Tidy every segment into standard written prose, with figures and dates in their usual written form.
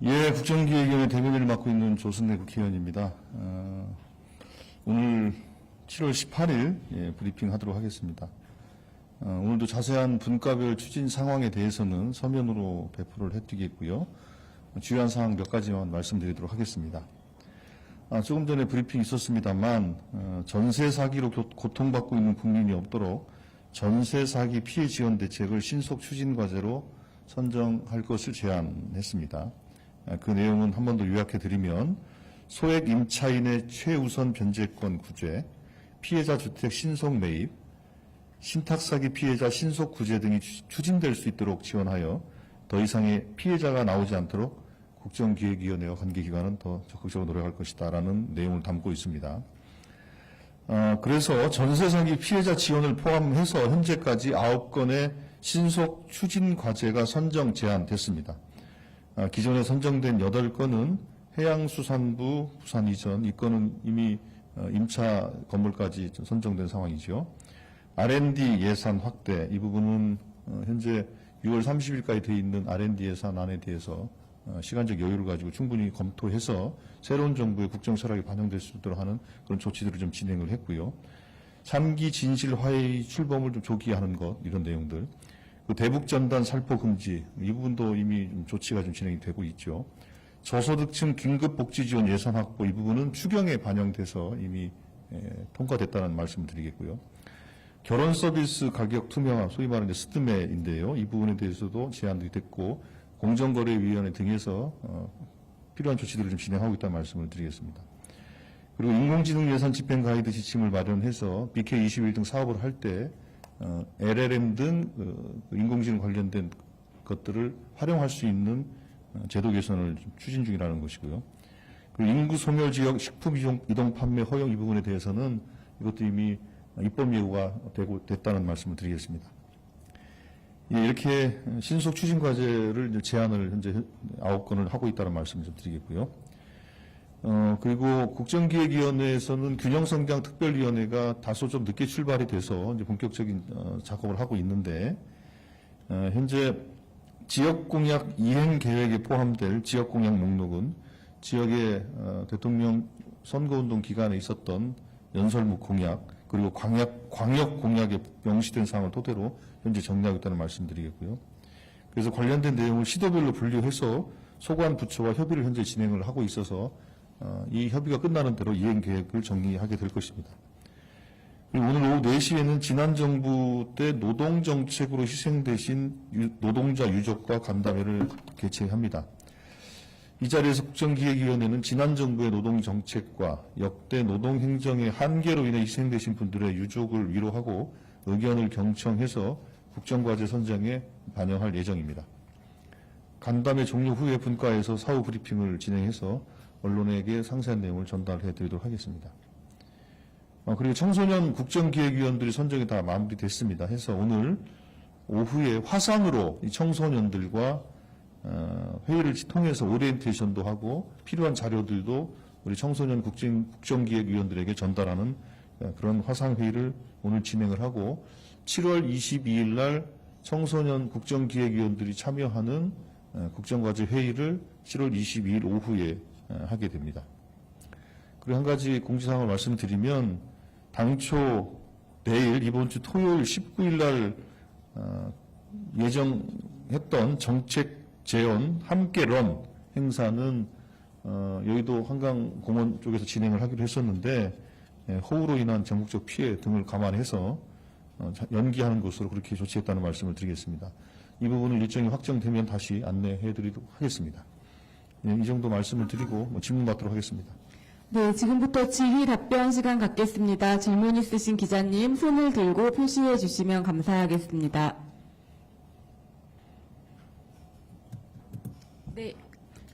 예, 국정기획위원회 대변인을 맡고 있는 조승래 국회의원입니다. 오늘 7월 18일 브리핑 하도록 하겠습니다. 오늘도 자세한 분과별 추진 상황에 대해서는 서면으로 배포를 해드리겠고요. 주요한 사항 몇 가지만 말씀드리도록 하겠습니다. 조금 전에 브리핑이 있었습니다만 전세 사기로 고통받고 있는 국민이 없도록 전세 사기 피해 지원 대책을 신속 추진 과제로 선정할 것을 제안했습니다. 그 내용은 한 번 더 요약해드리면 소액 임차인의 최우선 변제권 구제, 피해자 주택 신속 매입, 신탁사기 피해자 신속 구제 등이 추진될 수 있도록 지원하여 더 이상의 피해자가 나오지 않도록 국정기획위원회와 관계기관은 더 적극적으로 노력할 것이다라는 내용을 담고 있습니다. 그래서 전세사기 피해자 지원을 포함해서 현재까지 9건의 신속 추진 과제가 선정 제안됐습니다. 기존에 선정된 8건은 해양수산부 부산 이전, 이 건은 이미 임차 건물까지 선정된 상황이죠. R&D 예산 확대, 이 부분은 현재 6월 30일까지 되어 있는 R&D 예산안에 대해서 시간적 여유를 가지고 충분히 검토해서 새로운 정부의 국정 철학이 반영될 수 있도록 하는 그런 조치들을 좀 진행을 했고요. 3기 진실 화해 출범을 좀 조기 하는 것, 이런 내용들. 그 대북전단 살포 금지, 이 부분도 이미 좀 조치가 좀 진행이 되고 있죠. 저소득층 긴급복지지원 예산 확보, 이 부분은 추경에 반영돼서 이미 통과됐다는 말씀을 드리겠고요. 결혼 서비스 가격 투명화, 소위 말하는 스드메인데요. 이 부분에 대해서도 제안들이 됐고 공정거래위원회 등에서 필요한 조치들을 좀 진행하고 있다는 말씀을 드리겠습니다. 그리고 인공지능 예산 집행 가이드 지침을 마련해서 BK21 등 사업을 할 때 LLM 등 인공지능 관련된 것들을 활용할 수 있는 제도 개선을 추진 중이라는 것이고요. 그리고 인구 소멸 지역 식품 이동 판매 허용 이 부분에 대해서는 이것도 이미 입법 예고가 됐다는 말씀을 드리겠습니다. 예, 이렇게 신속 추진 과제를 제안을 현재 9건을 하고 있다는 말씀을 좀 드리겠고요. 그리고 국정기획위원회에서는 균형성장 특별위원회가 다소 좀 늦게 출발이 돼서 이제 본격적인 작업을 하고 있는데, 현재 지역공약 이행 계획에 포함될 지역공약 목록은 지역의 대통령 선거운동 기간에 있었던 연설문 공약, 그리고 광역 공약에 명시된 사항을 토대로 현재 정리하고 있다는 말씀드리겠고요. 그래서 관련된 내용을 시도별로 분류해서 소관 부처와 협의를 현재 진행을 하고 있어서 이 협의가 끝나는 대로 이행 계획을 정리하게 될 것입니다. 그리고 오늘 오후 4시에는 지난 정부 때 노동정책으로 희생되신 노동자 유족과 간담회를 개최합니다. 이 자리에서 국정기획위원회는 지난 정부의 노동정책과 역대 노동행정의 한계로 인해 희생되신 분들의 유족을 위로하고 의견을 경청해서 국정과제 선정에 반영할 예정입니다. 간담회 종료 후에 분과에서 사후 브리핑을 진행해서 언론에게 상세한 내용을 전달해 드리도록 하겠습니다. 그리고 청소년 국정기획위원들이 선정이 다 마무리됐습니다. 해서 오늘 오후에 화상으로 이 청소년들과 회의를 통해서 오리엔테이션도 하고 필요한 자료들도 우리 청소년 국정기획위원들에게 전달하는 그런 화상회의를 오늘 진행을 하고 7월 22일 날 청소년 국정기획위원들이 참여하는 국정과제 회의를 7월 22일 오후에 하게 됩니다. 그리고 한 가지 공지사항을 말씀드리면 당초 내일 이번 주 토요일 19일 날 예정했던 정책 재원 함께런 행사는 여의도 한강공원 쪽에서 진행을 하기로 했었는데 호우로 인한 전국적 피해 등을 감안해서 연기하는 것으로 그렇게 조치했다는 말씀을 드리겠습니다. 이 부분은 일정이 확정되면 다시 안내해 드리도록 하겠습니다. 이 정도 말씀을 드리고 질문 받도록 하겠습니다. 네, 지금부터 질의 답변 시간 갖겠습니다. 질문 있으신 기자님 손을 들고 표시해 주시면 감사하겠습니다. 네,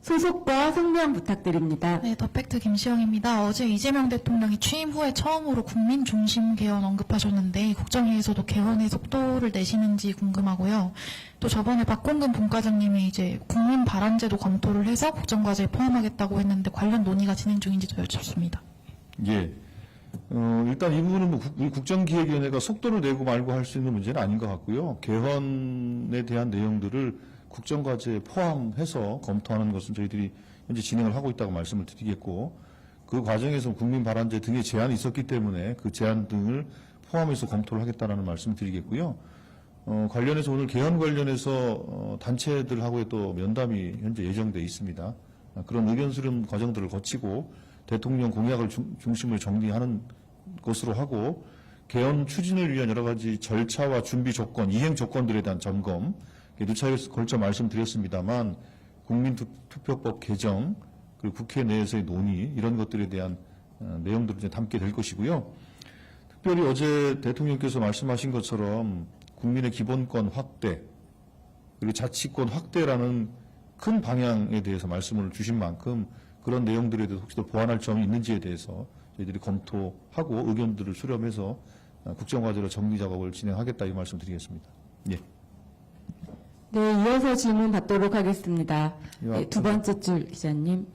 소속과 성명 부탁드립니다. 네, 더팩트 김시영입니다. 어제 이재명 대통령이 취임 후에 처음으로 국민 중심 개헌 언급하셨는데 국정위에서도 개헌의 속도를 내시는지 궁금하고요. 또 저번에 박공근 본과장님이 이제 국민 발안제도 검토를 해서 국정과제에 포함하겠다고 했는데 관련 논의가 진행 중인지도 여쭙습니다. 예. 일단 이 부분은 우리 국정기획위원회가 속도를 내고 말고 할 수 있는 문제는 아닌 것 같고요. 개헌에 대한 내용들을 국정과제에 포함해서 검토하는 것은 저희들이 현재 진행을 하고 있다고 말씀을 드리겠고, 그 과정에서 국민발안제 등의 제안이 있었기 때문에 그 제안 등을 포함해서 검토를 하겠다라는 말씀을 드리겠고요. 관련해서 오늘 개헌 관련해서 단체들하고의 또 면담이 현재 예정돼 있습니다. 그런 의견 수렴 과정들을 거치고 대통령 공약을 중심으로 정리하는 것으로 하고, 개헌 추진을 위한 여러 가지 절차와 준비 조건, 이행 조건들에 대한 점검, 누차에 걸쳐 말씀드렸습니다만 국민투표법 개정, 그리고 국회 내에서의 논의, 이런 것들에 대한 내용들을 이제 담게 될 것이고요. 특별히 어제 대통령께서 말씀하신 것처럼 국민의 기본권 확대, 그리고 자치권 확대라는 큰 방향에 대해서 말씀을 주신 만큼 그런 내용들에 대해서 혹시 더 보완할 점이 있는지에 대해서 저희들이 검토하고 의견들을 수렴해서 국정과제로 정리 작업을 진행하겠다, 이 말씀 드리겠습니다. 예. 네, 이어서 질문 받도록 하겠습니다. 네, 두 번째 줄 기자님.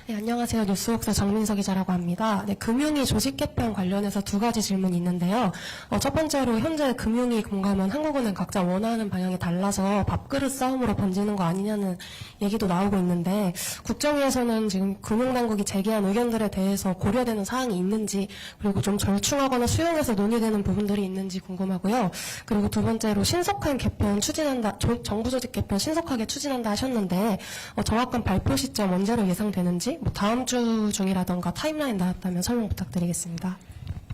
네, 안녕하세요. 뉴스웍스 정민석 기자라고 합니다. 네, 금융위 조직 개편 관련해서 두 가지 질문이 있는데요. 첫 번째로 현재 금융위 공감은 한국은행 각자 원하는 방향이 달라서 밥그릇 싸움으로 번지는 거 아니냐는 얘기도 나오고 있는데, 국정위에서는 지금 금융당국이 제기한 의견들에 대해서 고려되는 사항이 있는지, 그리고 좀 절충하거나 수용해서 논의되는 부분들이 있는지 궁금하고요. 그리고 두 번째로 신속한 개편 추진한다, 정부 조직 개편 신속하게 추진한다 하셨는데, 정확한 발표 시점 언제로 예상되는지, 뭐 다음 주 중이라던가 타임라인 나왔다면 설명 부탁드리겠습니다.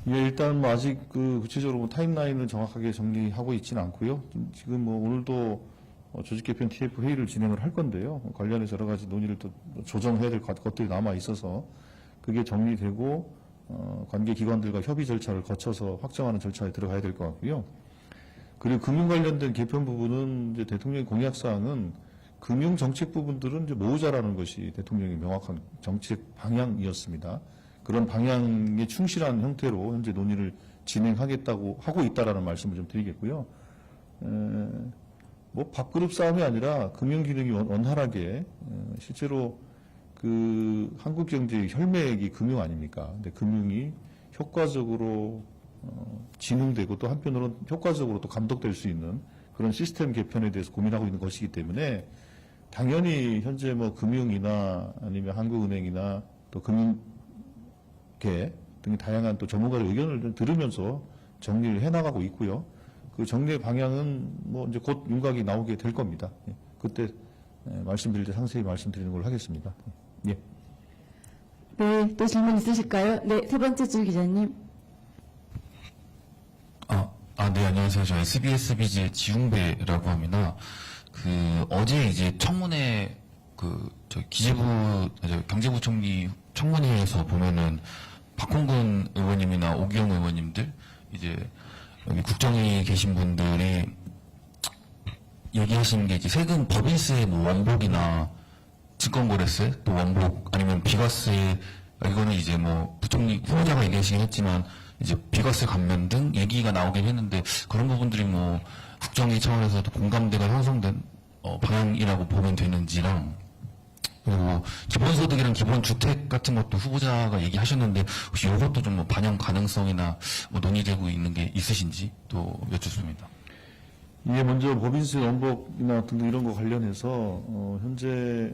예, 일단 뭐 아직 구체적으로 뭐 타임라인을 정확하게 정리하고 있지는 않고요. 지금 뭐 오늘도 조직 개편 TF 회의를 진행을 할 건데요. 관련해서 여러 가지 논의를 또 조정해야 될 것들이 남아 있어서 그게 정리되고 관계 기관들과 협의 절차를 거쳐서 확정하는 절차에 들어가야 될 것 같고요. 그리고 금융 관련된 개편 부분은 이제 대통령의 공약 사항은 금융 정책 부분들은 이제 모으자라는 것이 대통령의 명확한 정책 방향이었습니다. 그런 방향에 충실한 형태로 현재 논의를 진행하겠다고 하고 있다라는 말씀을 좀 드리겠고요. 뭐 밥그릇 싸움이 아니라 금융 기능이 원활하게 실제로 그 한국 경제의 혈맥이 금융 아닙니까? 근데 금융이 효과적으로 진흥되고 또 한편으로는 효과적으로 또 감독될 수 있는 그런 시스템 개편에 대해서 고민하고 있는 것이기 때문에 당연히 현재 뭐 금융이나 아니면 한국은행이나 또 금융계 등의 다양한 또 전문가의 의견을 좀 들으면서 정리를 해나가고 있고요. 그 정리의 방향은 뭐 이제 곧 윤곽이 나오게 될 겁니다. 예. 그때 말씀드릴 때 상세히 말씀드리는 걸로 하겠습니다. 예. 네, 또 질문 있으실까요? 네, 세 번째 줄 기자님. 네, 안녕하세요. 저 SBS 비즈의 지웅배라고 합니다. 어제 이제 청문회, 경제부총리 청문회에서 보면은 박홍근 의원님이나 오기영 의원님들, 이제 여기 국정위에 계신 분들이 얘기하시는 게 이제 세금 법인세 뭐 원복이나 증권거래세 또 원복 아니면 비과세, 이거는 이제 뭐 부총리 후보자가 얘기하시긴 했지만 이제 비과세 감면 등 얘기가 나오긴 했는데, 그런 부분들이 뭐 국정위 차원에서도 공감대가 형성된 방향이라고 보면 되는지랑, 그리고 기본소득이랑 기본주택 같은 것도 후보자가 얘기하셨는데 혹시 이것도 좀 뭐 반영 가능성이나 뭐 논의되고 있는 게 있으신지 또 여쭙습니다. 예, 먼저 법인세 원복이나 등등 이런 거 관련해서 현재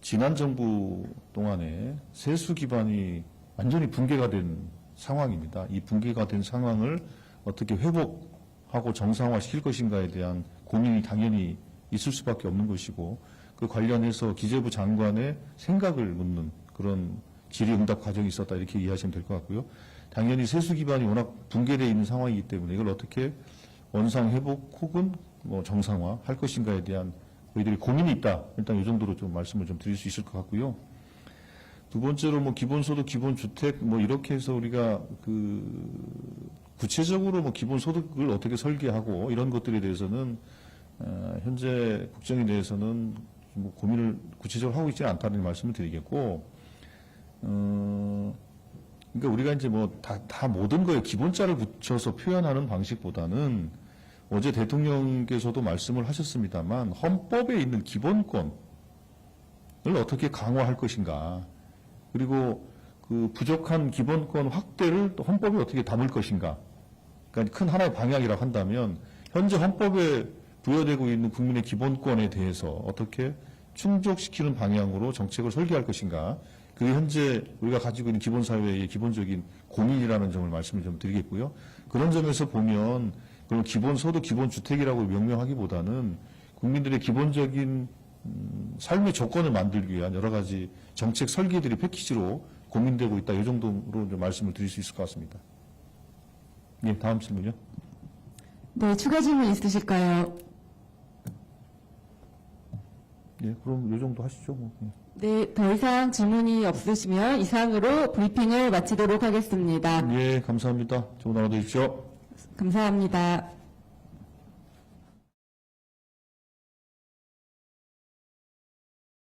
지난 정부 동안에 세수 기반이 완전히 붕괴가 된 상황입니다. 이 붕괴가 된 상황을 어떻게 회복하고 정상화시킬 것인가에 대한 고민이 당연히 있을 수밖에 없는 것이고, 그 관련해서 기재부 장관의 생각을 묻는 그런 질의응답 과정이 있었다, 이렇게 이해하시면 될 것 같고요. 당연히 세수 기반이 워낙 붕괴되어 있는 상황이기 때문에 이걸 어떻게 원상 회복 혹은 뭐 정상화 할 것인가에 대한 저희들이 고민이 있다. 일단 이 정도로 좀 말씀을 좀 드릴 수 있을 것 같고요. 두 번째로 뭐 기본소득, 기본주택 뭐 이렇게 해서 우리가 구체적으로 뭐 기본소득을 어떻게 설계하고 이런 것들에 대해서는 현재 국정에 대해서는 뭐 고민을 구체적으로 하고 있지는 않다는 말씀을 드리겠고, 그러니까 우리가 이제 뭐 다 모든 거에 기본자를 붙여서 표현하는 방식보다는 어제 대통령께서도 말씀을 하셨습니다만 헌법에 있는 기본권을 어떻게 강화할 것인가, 그리고 그 부족한 기본권 확대를 또 헌법에 어떻게 담을 것인가, 그러니까 큰 하나의 방향이라고 한다면 현재 헌법에 부여되고 있는 국민의 기본권에 대해서 어떻게 충족시키는 방향으로 정책을 설계할 것인가. 그게 현재 우리가 가지고 있는 기본사회의 기본적인 고민이라는 점을 말씀을 좀 드리겠고요. 그런 점에서 보면 그런 기본소득, 기본주택이라고 명명하기보다는 국민들의 기본적인 삶의 조건을 만들기 위한 여러 가지 정책 설계들이 패키지로 고민되고 있다. 이 정도로 좀 말씀을 드릴 수 있을 것 같습니다. 예, 다음 질문요. 네, 추가 질문 있으실까요? 예, 그럼 이 정도 하시죠. 뭐. 예. 네, 더 이상 질문이 없으시면 이상으로 브리핑을 마치도록 하겠습니다. 예, 감사합니다. 좋은 하루 되십시오. 감사합니다.